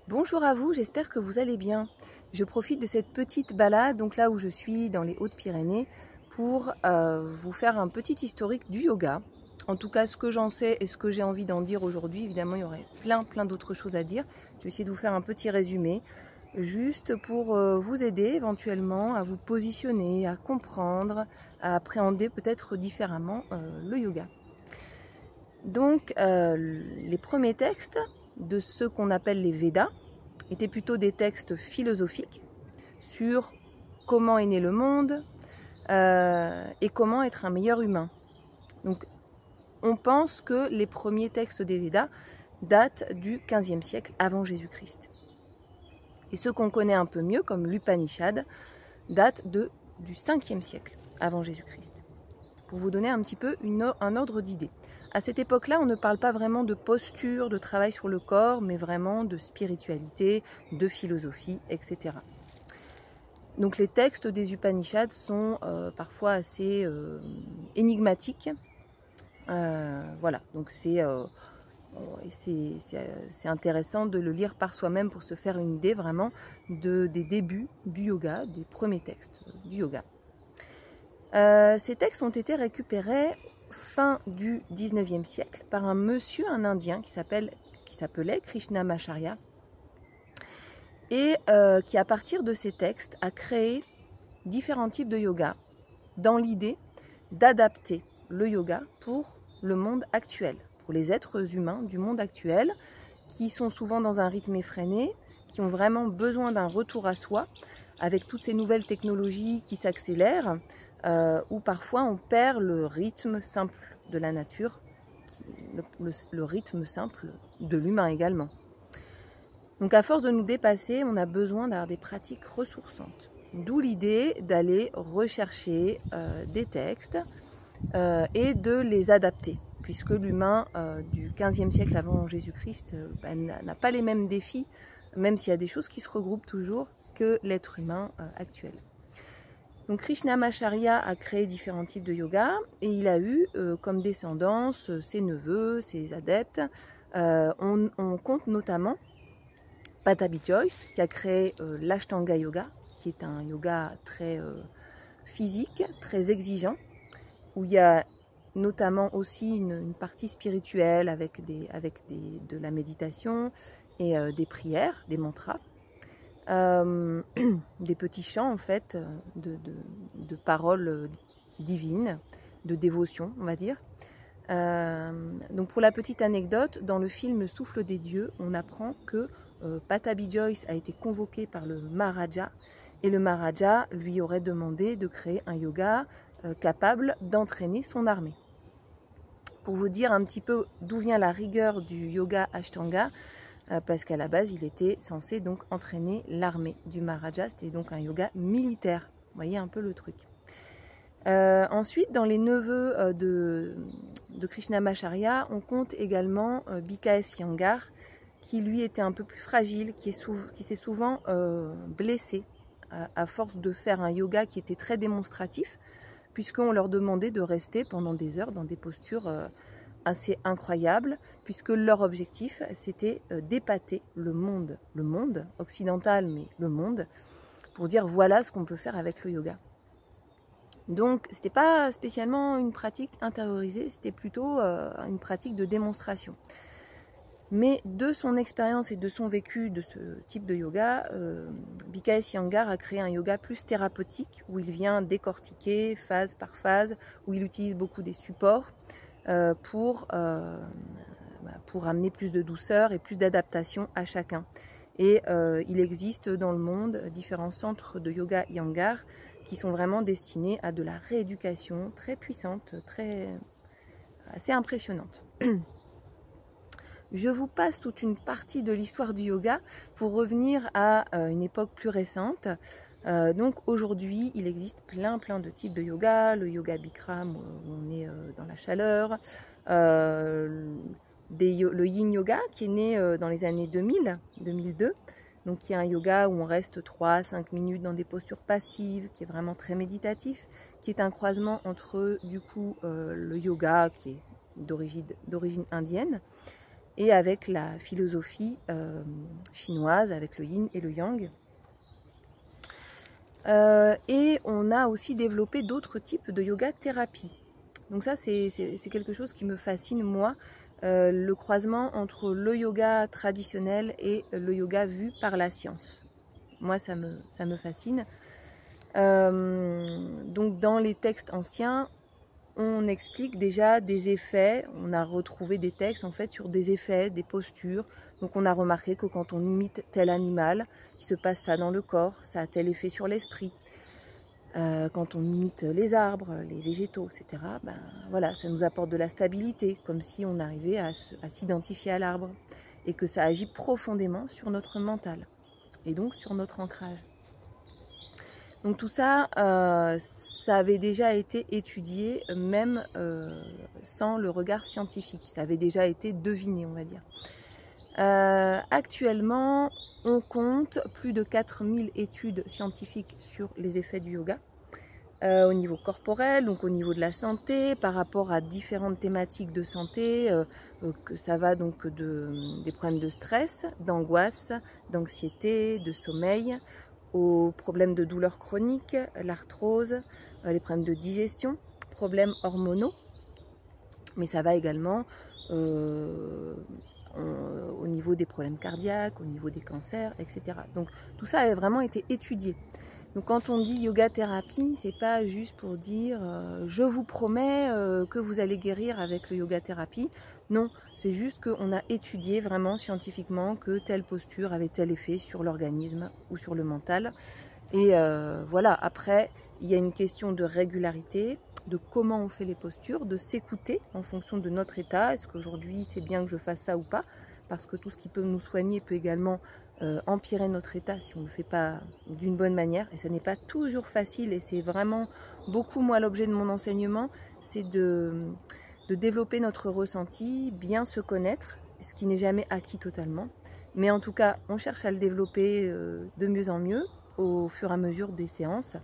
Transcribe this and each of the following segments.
Bonjour à vous, j'espère que vous allez bien. Je profite de cette petite balade, donc là où je suis dans les Hautes-Pyrénées, pour vous faire un petit historique du yoga. En tout cas, ce que j'en sais et ce que j'ai envie d'en dire aujourd'hui, évidemment, il y aurait plein d'autres choses à dire. Je vais essayer de vous faire un petit résumé, juste pour vous aider éventuellement à vous positionner, à comprendre, à appréhender peut-être différemment le yoga. Donc, les premiers textes de ce qu'on appelle les Védas étaient plutôt des textes philosophiques sur comment est né le monde et comment être un meilleur humain. Donc, on pense que les premiers textes des Védas datent du XVe siècle avant Jésus-Christ. Et ceux qu'on connaît un peu mieux, comme l'Upanishad, datent du 5e siècle avant Jésus-Christ. Pour vous donner un petit peu un ordre d'idée. À cette époque-là, on ne parle pas vraiment de posture, de travail sur le corps, mais vraiment de spiritualité, de philosophie, etc. Donc les textes des Upanishads sont parfois assez énigmatiques. Voilà, donc c'est intéressant de le lire par soi-même pour se faire une idée vraiment des débuts du yoga, des premiers textes du yoga. Ces textes ont été récupérés fin du 19e siècle par un monsieur, un indien qui s'appelait Krishnamacharya et qui à partir de ces textes a créé différents types de yoga dans l'idée d'adapter le yoga pour le monde actuel, pour les êtres humains du monde actuel qui sont souvent dans un rythme effréné, qui ont vraiment besoin d'un retour à soi avec toutes ces nouvelles technologies qui s'accélèrent, où parfois on perd le rythme simple de la nature, le rythme simple de l'humain également. Donc à force de nous dépasser, on a besoin d'avoir des pratiques ressourçantes. D'où l'idée d'aller rechercher des textes et de les adapter, puisque l'humain du XVe siècle avant Jésus-Christ n'a pas les mêmes défis, même s'il y a des choses qui se regroupent toujours, que l'être humain actuel. Donc Krishnamacharya a créé différents types de yoga et il a eu comme descendance ses neveux, ses adeptes. On compte notamment Pattabhi Jois qui a créé l'Ashtanga Yoga, qui est un yoga très physique, très exigeant, où il y a notamment aussi une partie spirituelle avec de la méditation et des prières, des mantras. Des petits chants en fait de paroles divines, de dévotion on va dire. Donc pour la petite anecdote, dans le film Souffle des dieux, on apprend que Pattabhi Jois a été convoqué par le Maharaja et le Maharaja lui aurait demandé de créer un yoga capable d'entraîner son armée. Pour vous dire un petit peu d'où vient la rigueur du yoga Ashtanga, parce qu'à la base, il était censé donc entraîner l'armée du Maharaja. C'était donc un yoga militaire. Vous voyez un peu le truc. Ensuite, dans les neveux de Krishnamacharya, on compte également Bhikkhas Iyengar, qui lui était un peu plus fragile, qui s'est souvent blessé à force de faire un yoga qui était très démonstratif, puisqu'on leur demandait de rester pendant des heures dans des postures assez incroyable, puisque leur objectif c'était d'épater le monde occidental, mais le monde, pour dire voilà ce qu'on peut faire avec le yoga. Donc c'était pas spécialement une pratique intériorisée, c'était plutôt une pratique de démonstration. Mais de son expérience et de son vécu de ce type de yoga, Bhikkhas Iyengar a créé un yoga plus thérapeutique, où il vient décortiquer phase par phase, où il utilise beaucoup des supports, pour amener plus de douceur et plus d'adaptation à chacun. Et il existe dans le monde différents centres de yoga Iyengar qui sont vraiment destinés à de la rééducation très puissante, assez impressionnante. Je vous passe toute une partie de l'histoire du yoga pour revenir à une époque plus récente. Donc aujourd'hui, il existe plein de types de yoga. Le yoga Bikram, où on est dans la chaleur. Le yin yoga, qui est né dans les années 2002. Donc qui est un yoga où on reste 3-5 minutes dans des postures passives, qui est vraiment très méditatif, qui est un croisement entre du coup le yoga qui est d'origine indienne et avec la philosophie chinoise, avec le yin et le yang. Et on a aussi développé d'autres types de yoga thérapie. Donc ça, c'est quelque chose qui me fascine, moi, le croisement entre le yoga traditionnel et le yoga vu par la science. Moi, ça me fascine. Donc dans les textes anciens, on explique déjà des effets, on a retrouvé des textes en fait sur des effets, des postures. Donc on a remarqué que quand on imite tel animal, il se passe ça dans le corps, ça a tel effet sur l'esprit. Quand on imite les arbres, les végétaux, etc., ben, voilà, ça nous apporte de la stabilité, comme si on arrivait à s'identifier à l'arbre, et que ça agit profondément sur notre mental, et donc sur notre ancrage. Donc tout ça, ça avait déjà été étudié, même sans le regard scientifique. Ça avait déjà été deviné, on va dire. Actuellement, on compte plus de 4000 études scientifiques sur les effets du yoga. Au niveau corporel, donc au niveau de la santé, par rapport à différentes thématiques de santé, que ça va donc des problèmes de stress, d'angoisse, d'anxiété, de sommeil, aux problèmes de douleurs chroniques, l'arthrose, les problèmes de digestion, problèmes hormonaux, mais ça va également au niveau des problèmes cardiaques, au niveau des cancers, etc. Donc tout ça a vraiment été étudié. Donc quand on dit yoga thérapie, c'est pas juste pour dire je vous promets que vous allez guérir avec le yoga thérapie. Non, c'est juste qu'on a étudié vraiment scientifiquement que telle posture avait tel effet sur l'organisme ou sur le mental. Et voilà, après, il y a une question de régularité, de comment on fait les postures, de s'écouter en fonction de notre état. Est-ce qu'aujourd'hui c'est bien que je fasse ça ou pas? Parce que tout ce qui peut nous soigner peut également empirer notre état si on ne le fait pas d'une bonne manière. Et ça n'est pas toujours facile, et c'est vraiment beaucoup, moi, l'objet de mon enseignement, c'est de développer notre ressenti, bien se connaître, ce qui n'est jamais acquis totalement. Mais en tout cas, on cherche à le développer de mieux en mieux au fur et à mesure des séances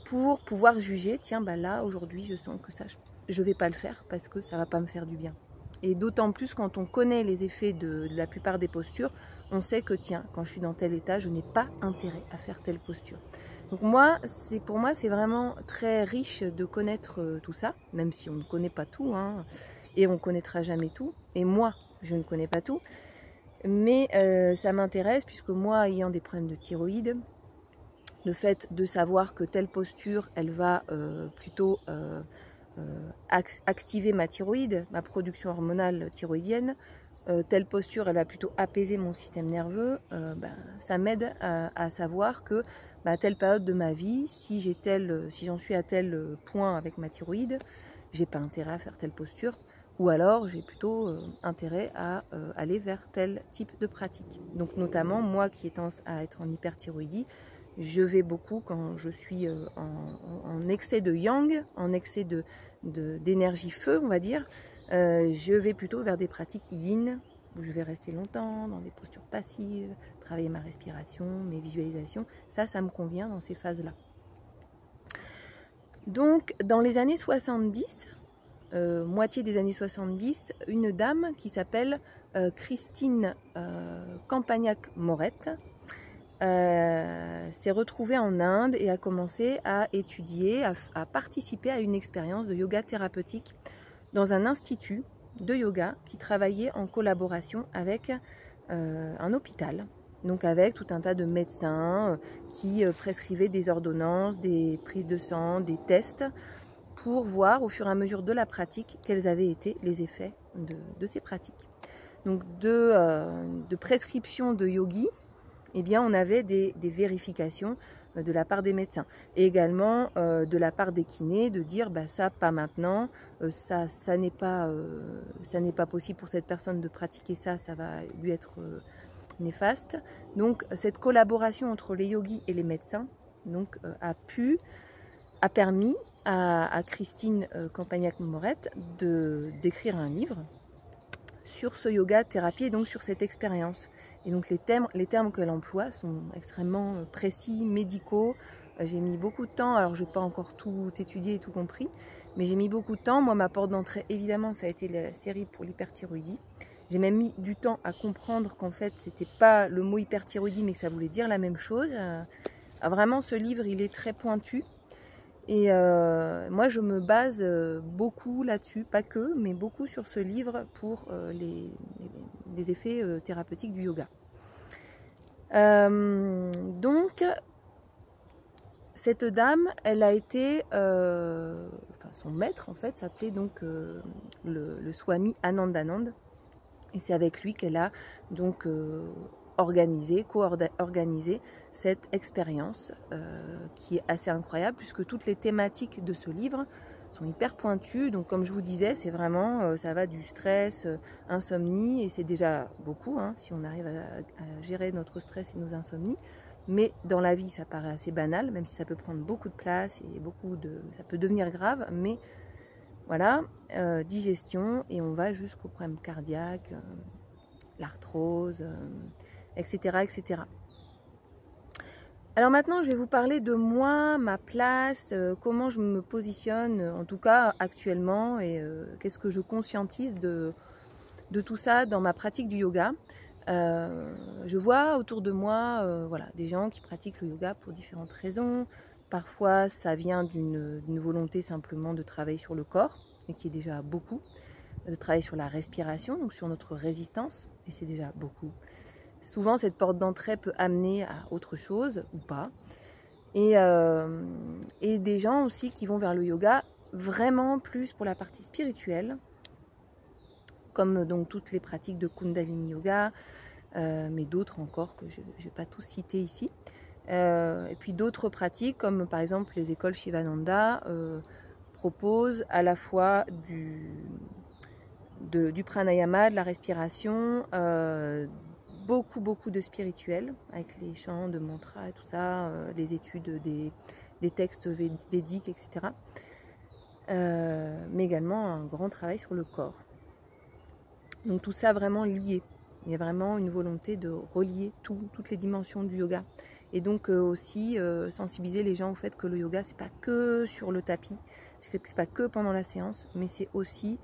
pour pouvoir juger, tiens, bah là, aujourd'hui, je sens que ça, je ne vais pas le faire parce que ça ne va pas me faire du bien. Et d'autant plus quand on connaît les effets de la plupart des postures, on sait que tiens, quand je suis dans tel état, je n'ai pas intérêt à faire telle posture. Donc pour moi, c'est vraiment très riche de connaître tout ça, même si on ne connaît pas tout, hein, et on ne connaîtra jamais tout. Et moi, je ne connais pas tout. Mais ça m'intéresse puisque moi, ayant des problèmes de thyroïde, le fait de savoir que telle posture, elle va plutôt activer ma thyroïde, ma production hormonale thyroïdienne, telle posture, elle va plutôt apaiser mon système nerveux, ça m'aide à savoir que à telle période de ma vie, si j'en suis à tel point avec ma thyroïde, j'ai pas intérêt à faire telle posture, ou alors j'ai plutôt intérêt à aller vers tel type de pratique. Donc notamment, moi qui ai tendance à être en hyperthyroïdie, je vais beaucoup quand je suis en excès de yang, en excès d'énergie feu, on va dire. Je vais plutôt vers des pratiques yin, où je vais rester longtemps, dans des postures passives, travailler ma respiration, mes visualisations. Ça me convient dans ces phases-là. Donc, dans les années 70, moitié des années 70, une dame qui s'appelle Christine Campagnac-Moret s'est retrouvée en Inde et a commencé à étudier, à participer à une expérience de yoga thérapeutique dans un institut de yoga qui travaillait en collaboration avec un hôpital, donc avec tout un tas de médecins qui prescrivaient des ordonnances, des prises de sang, des tests, pour voir au fur et à mesure de la pratique quels avaient été les effets de ces pratiques. Donc de prescription de yogi, eh bien, on avait des vérifications de la part des médecins et également de la part des kinés de dire bah, ça pas maintenant, ça n'est pas possible pour cette personne de pratiquer ça, ça va lui être néfaste. Donc cette collaboration entre les yogis et les médecins donc, a permis à Christine Campagnac-Moret d'écrire un livre sur ce yoga thérapie et donc sur cette expérience. Et donc les termes qu'elle emploie sont extrêmement précis, médicaux. J'ai mis beaucoup de temps, alors je n'ai pas encore tout étudié et tout compris, mais j'ai mis beaucoup de temps. Moi, ma porte d'entrée, évidemment, ça a été la série pour l'hyperthyroïdie. J'ai même mis du temps à comprendre qu'en fait, c'était pas le mot hyperthyroïdie, mais que ça voulait dire la même chose. Vraiment, ce livre, il est très pointu. Et moi, je me base beaucoup là-dessus, pas que, mais beaucoup sur ce livre pour les effets thérapeutiques du yoga. Donc, cette dame, elle a été, son maître en fait, s'appelait donc le Swami Anandanand. Et c'est avec lui qu'elle a donc co-organisé cette expérience qui est assez incroyable puisque toutes les thématiques de ce livre sont hyper pointues. Donc comme je vous disais, c'est vraiment, ça va du stress, insomnie, et c'est déjà beaucoup hein, si on arrive à gérer notre stress et nos insomnies. Mais dans la vie, ça paraît assez banal, même si ça peut prendre beaucoup de place et ça peut devenir grave, mais voilà, digestion, et on va jusqu'aux problèmes cardiaques, l'arthrose, etc., etc. Alors maintenant, je vais vous parler de moi, ma place, comment je me positionne, en tout cas actuellement, et qu'est-ce que je conscientise de tout ça dans ma pratique du yoga. Je vois autour de moi voilà, des gens qui pratiquent le yoga pour différentes raisons. Parfois, ça vient d'une volonté simplement de travailler sur le corps, et qui est déjà beaucoup, de travailler sur la respiration, donc sur notre résistance, et c'est déjà beaucoup. Souvent, cette porte d'entrée peut amener à autre chose, ou pas. Et des gens aussi qui vont vers le yoga vraiment plus pour la partie spirituelle, comme donc toutes les pratiques de Kundalini Yoga, mais d'autres encore que je ne vais pas tous citer ici. Et puis d'autres pratiques comme par exemple les écoles Shivananda proposent à la fois du pranayama, de la respiration, beaucoup de spirituel avec les chants de mantras et tout ça, les études des textes védiques, etc. Mais également un grand travail sur le corps. Donc tout ça vraiment lié. Il y a vraiment une volonté de relier toutes les dimensions du yoga. Et donc aussi sensibiliser les gens au fait que le yoga, c'est pas que sur le tapis, c'est pas que pendant la séance, mais c'est aussi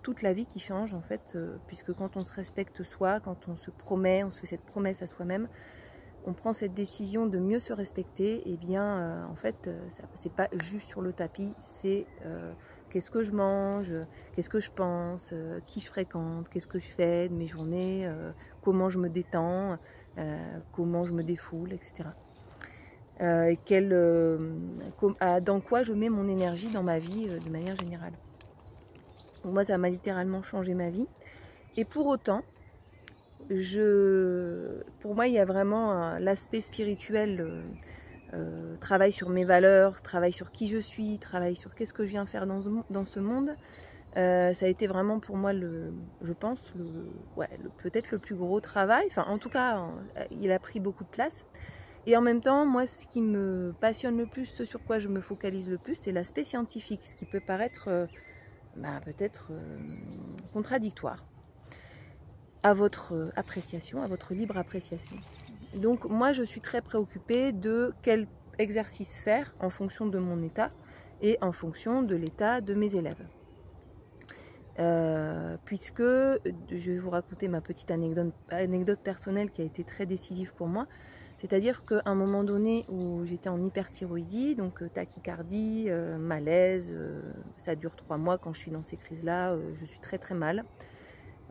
toute la vie qui change en fait, puisque quand on se respecte soi, quand on se promet, on se fait cette promesse à soi-même, on prend cette décision de mieux se respecter, et bien en fait, c'est pas juste sur le tapis, c'est qu'est-ce que je mange, qu'est-ce que je pense, qui je fréquente, qu'est-ce que je fais de mes journées, comment je me détends, comment je me défoule, etc. Dans quoi je mets mon énergie dans ma vie de manière générale. Donc moi, ça m'a littéralement changé ma vie. Et pour autant, pour moi, il y a vraiment l'aspect spirituel, travail sur mes valeurs, travail sur qui je suis, travail sur qu'est-ce que je viens faire dans ce monde. Ça a été vraiment pour moi, je pense, peut-être le plus gros travail. Enfin, en tout cas, il a pris beaucoup de place. Et en même temps, moi, ce qui me passionne le plus, ce sur quoi je me focalise le plus, c'est l'aspect scientifique, ce qui peut paraître peut-être contradictoire à votre appréciation, à votre libre appréciation. Donc moi, je suis très préoccupée de quel exercice faire en fonction de mon état et en fonction de l'état de mes élèves. Puisque, je vais vous raconter ma petite anecdote personnelle qui a été très décisive pour moi. C'est-à-dire qu'à un moment donné où j'étais en hyperthyroïdie, donc tachycardie, malaise, ça dure 3 mois quand je suis dans ces crises-là, je suis très très mal.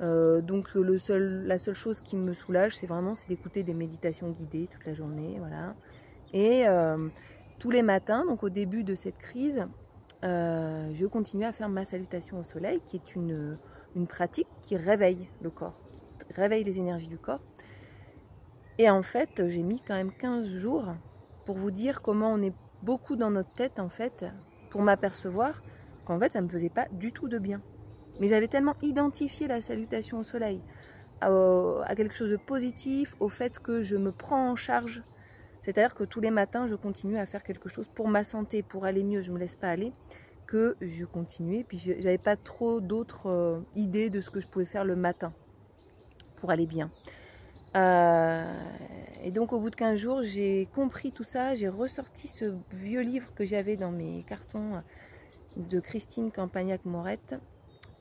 Donc la seule chose qui me soulage, c'est d'écouter des méditations guidées toute la journée, voilà. Et tous les matins, donc au début de cette crise, je continuais à faire ma salutation au soleil, qui est une pratique qui réveille le corps, qui réveille les énergies du corps. Et en fait, j'ai mis quand même 15 jours pour vous dire comment on est beaucoup dans notre tête, en fait, pour m'apercevoir qu'en fait, ça ne me faisait pas du tout de bien. Mais j'avais tellement identifié la salutation au soleil à quelque chose de positif, au fait que je me prends en charge. C'est-à-dire que tous les matins, je continue à faire quelque chose pour ma santé, pour aller mieux, je ne me laisse pas aller, que je continuais. Puis je n'avais pas trop d'autres idées de ce que je pouvais faire le matin pour aller bien. Et donc au bout de 15 jours, j'ai compris tout ça, j'ai ressorti ce vieux livre que j'avais dans mes cartons de Christine Campagnac-Morette,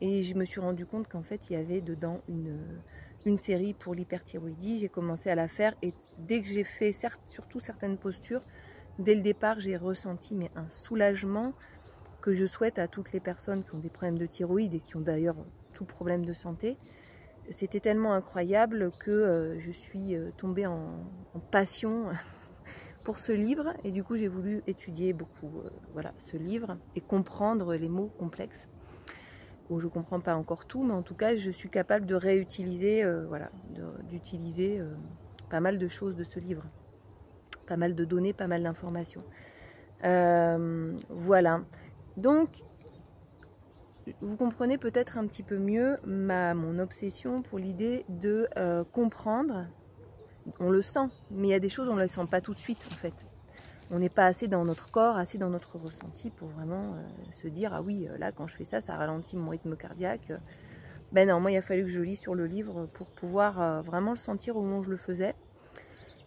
et je me suis rendu compte qu'en fait il y avait dedans une série pour l'hyperthyroïdie. J'ai commencé à la faire et dès que j'ai fait, surtout certaines postures, dès le départ j'ai ressenti un soulagement que je souhaite à toutes les personnes qui ont des problèmes de thyroïde et qui ont d'ailleurs tout problème de santé. C'était tellement incroyable que je suis tombée en passion pour ce livre, et du coup j'ai voulu étudier beaucoup voilà, ce livre et comprendre les mots complexes. Bon, je ne comprends pas encore tout, mais en tout cas je suis capable de réutiliser, voilà, d'utiliser pas mal de choses de ce livre, pas mal de données, pas mal d'informations. Voilà, donc vous comprenez peut-être un petit peu mieux mon obsession pour l'idée de comprendre. On le sent, mais il y a des choses on ne les sent pas tout de suite en fait. On n'est pas assez dans notre corps, assez dans notre ressenti pour vraiment se dire ah oui, là quand je fais ça, ça ralentit mon rythme cardiaque. Ben non, moi il a fallu que je lise sur le livre pour pouvoir vraiment le sentir au moment où je le faisais.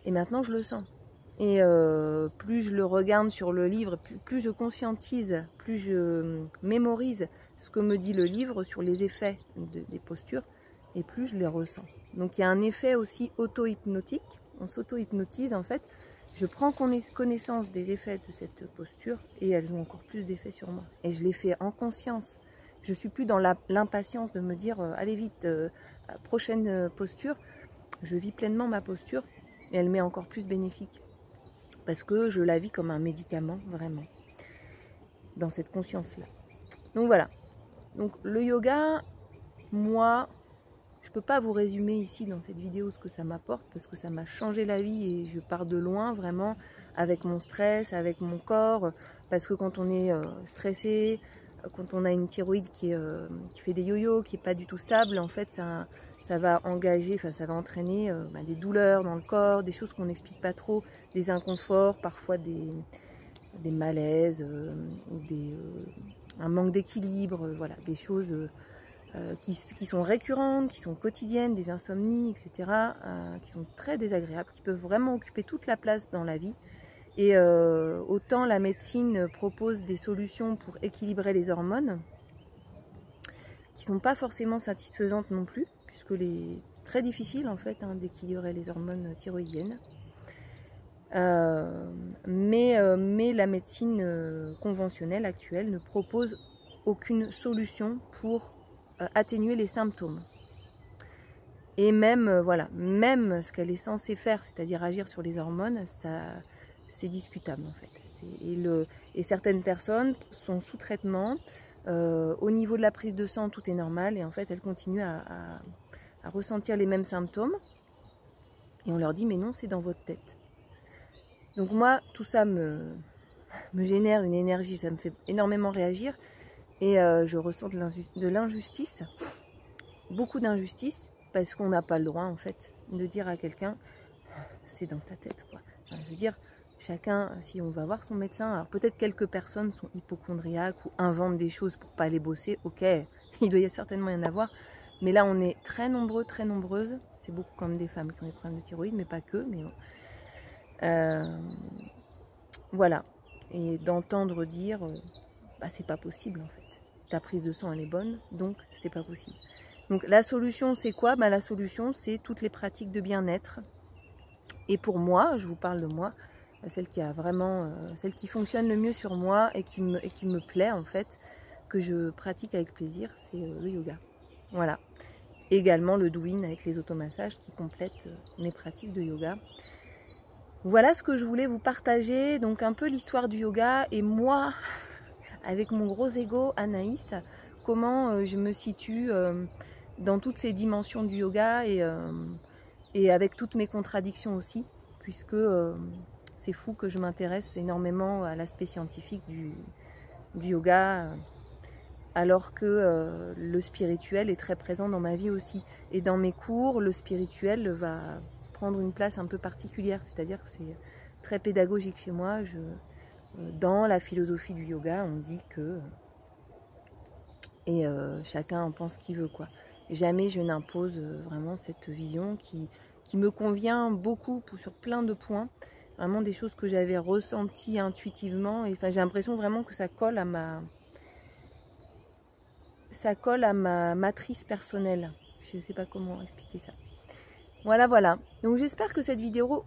Et maintenant je le sens. Et plus je le regarde sur le livre, plus je conscientise, plus je mémorise ce que me dit le livre sur les effets des postures, et plus je les ressens. Donc il y a un effet aussi auto-hypnotique. On s'auto-hypnotise en fait. Je prends connaissance des effets de cette posture et elles ont encore plus d'effets sur moi. Et je les fais en conscience. Je ne suis plus dans l'impatience de me dire allez vite, prochaine posture. Je vis pleinement ma posture et elle m'est encore plus bénéfique. Parce que je la vis comme un médicament, vraiment, dans cette conscience-là. Donc voilà. Donc le yoga, moi, je ne peux pas vous résumer ici dans cette vidéo ce que ça m'apporte, parce que ça m'a changé la vie et je pars de loin, vraiment, avec mon stress, avec mon corps. Parce que quand on est stressé, quand on a une thyroïde qui fait des yo-yo, qui n'est pas du tout stable, en fait, ça va engager, enfin ça va entraîner des douleurs dans le corps, des choses qu'on n'explique pas trop, des inconforts, parfois des malaises, un manque d'équilibre, voilà, des choses qui sont récurrentes, qui sont quotidiennes, des insomnies, etc., qui sont très désagréables, qui peuvent vraiment occuper toute la place dans la vie. Et autant la médecine propose des solutions pour équilibrer les hormones, qui ne sont pas forcément satisfaisantes non plus, puisque c'est très difficile en fait d'équilibrer les hormones thyroïdiennes. Mais la médecine conventionnelle actuelle ne propose aucune solution pour atténuer les symptômes. Et même, voilà, même ce qu'elle est censée faire, c'est-à-dire agir sur les hormones, c'est discutable en fait. Et certaines personnes sont sous traitement. Au niveau de la prise de sang, tout est normal, et en fait, elles continuent à ressentir les mêmes symptômes. Et on leur dit, mais non, c'est dans votre tête. Donc moi, tout ça me génère une énergie, ça me fait énormément réagir. Et je ressens de l'injustice, beaucoup d'injustice, parce qu'on n'a pas le droit, en fait, de dire à quelqu'un, c'est dans ta tête, quoi. Enfin, je veux dire, chacun, si on va voir son médecin, alors peut-être quelques personnes sont hypocondriaques ou inventent des choses pour pas aller bosser, ok, il doit certainement y en avoir, mais là on est très nombreux, très nombreuses, c'est beaucoup comme des femmes qui ont des problèmes de thyroïde, mais pas que, mais bon. Voilà, et d'entendre dire, bah, c'est pas possible en fait, ta prise de sang elle est bonne, donc c'est pas possible. Donc la solution c'est quoi? Bah, la solution c'est toutes les pratiques de bien-être. Et pour moi, je vous parle de moi, celle qui a vraiment, celle qui fonctionne le mieux sur moi et qui me plaît en fait, que je pratique avec plaisir, c'est le yoga. Voilà. Également le douyin avec les automassages qui complètent mes pratiques de yoga. Voilà ce que je voulais vous partager, donc un peu l'histoire du yoga et moi, avec mon gros ego, Anaïs, comment je me situe dans toutes ces dimensions du yoga et avec toutes mes contradictions aussi, puisque c'est fou que je m'intéresse énormément à l'aspect scientifique du yoga, alors que le spirituel est très présent dans ma vie aussi. Et dans mes cours, le spirituel va prendre une place un peu particulière, c'est-à-dire que c'est très pédagogique chez moi. Dans la philosophie du yoga, on dit que... Et chacun en pense ce qu'il veut, quoi. Jamais je n'impose vraiment cette vision qui me convient beaucoup sur plein de points. Vraiment des choses que j'avais ressenties intuitivement. Et enfin, j'ai l'impression vraiment que ça colle à ça colle à ma matrice personnelle. Je ne sais pas comment expliquer ça. Voilà, voilà. Donc j'espère que cette vidéo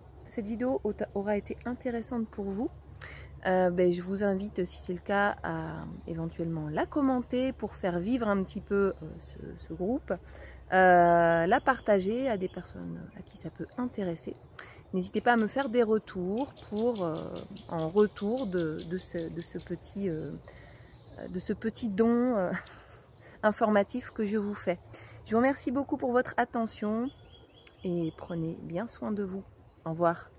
aura été intéressante pour vous. Je vous invite, si c'est le cas, à éventuellement la commenter pour faire vivre un petit peu ce groupe. La partager à des personnes à qui ça peut intéresser. N'hésitez pas à me faire des retours en retour de ce petit don informatif que je vous fais. Je vous remercie beaucoup pour votre attention et prenez bien soin de vous. Au revoir.